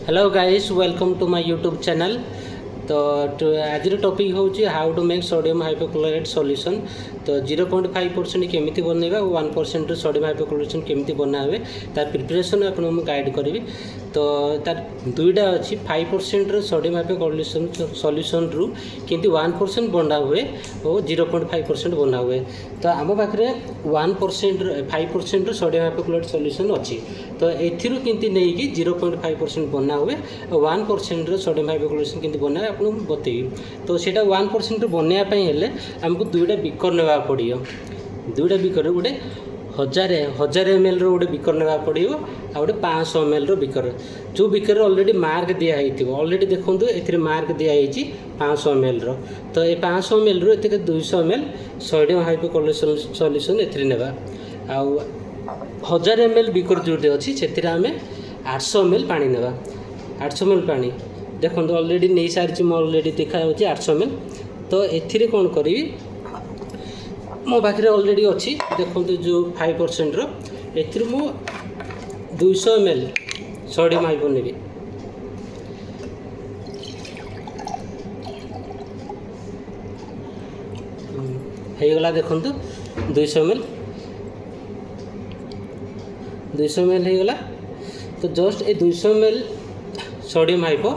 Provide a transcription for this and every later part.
Hello guys welcome to my YouTube channel. तो आज topic हूँ how to make sodium hypochloride solution. तो 0.5% केमिति बनैबा 1% सोडियम हाइपोक्लोराइड केमिति बना हुए तार प्रिपरेशन आपन गाइड करी। तो तार दुईटा अच्छी 5% सोडियम हाइपोक्लोराइड सॉल्यूशन रु किंतु 1% बना हुए और 0.5% बना हुए। तो आम पाखे 1% 5% सोडियम हाइपोक्लोराइड सॉल्यूशन अच्छी। तो एथिरु किंतु नहीं कि 0.5% बना हुए और 1% सोडियम हाइपोक्लोराइड किंतु बना आपको बतेबी। तो सेटा 1% बनवाई आमको दुईटा बिकर ना पड़ो। दुईटा बिकर गोटे 1000 ml गोटे बिकर ना पड़ो आ गए 500 ml बिकर। जो बिकर ऑलरेडी मार्क दिखाई ऑलरेडी देखो ए मार्क दिखाई 500 ml। तो ये 500 ml रु 200 ml सोडियम हाइपोक्लोराइड सॉल्यूशन ए नेबा। आउ 1000 ml बिकर जोटे अच्छी से आम 800 ml पानी नेबा। 800 ml पानी देखो ऑलरेडी नहीं सारी ऑलरेडी देखा 800 ml। तो एथिरे कौन करी मो पाखे ऑलरेडी अच्छी देखो जो 5% एथिरे मु 200 ml सोडियम हाइपो नेबी। गला देखो 200 ml 200 ml होगला। तो जस्ट ये 200 ml सोडियम हाइपो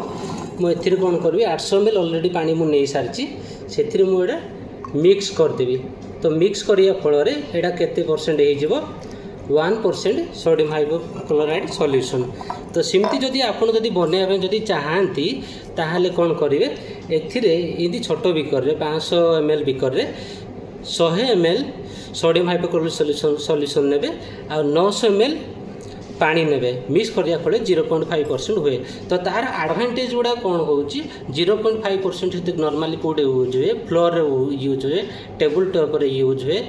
मुझे कौन करी 800 ml ऑलरेडी पानी मुझे नहीं सारी से मुझे मिक्स करदेवी। तो मिक्स करने फल यहाँ केते परसेंट हो 1% सोडियम हाइपोक्लोराइड सॉल्यूशन। तो सिमती जदि आपन जदि बनवाई जदि चाहती ताहले कौन करेंगे एमती छोट beaker 500 ml beaker 100 ml sodium hypochloride solution ने आ 900 ml पानी ने मिक्स करिया फल 0.5% हुए। तो तार एडवांटेज गुड़ा कौन हो 0.5% नॉर्मली कौटे यूज हुए फ्लोर यूज हुए टेबल टॉप यूज हुए।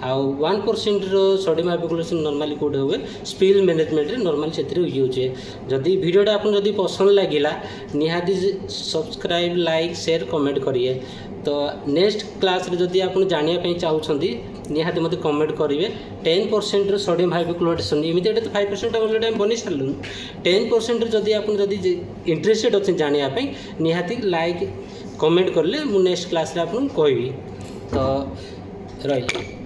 आउ 1% सोडियम हाइपोक्लोराइड नॉर्मली कौटे हुए स्पिल मैनेजमेंट नॉर्मली से यूज हुए। जदि वीडियोटा आपन जदि पसंद लगिला निहाती सब्सक्राइब लाइक शेयर कमेंट करिए। तो नेक्स्ट क्लास रे जदि आपन जानिया चाहूँगी निहाती मत कमेंट करेंगे। 10% सोडियम हाइपोक्लोराइड इमिडिएट तो 5% ऑलरेडी हम बनी सारू 10% जदि आप इंटरेस्टेड अच्छे जानापी निहाती लाइक कमेंट करें मुझे नेक्स्ट क्लास रे आपन कहबी। तो रही।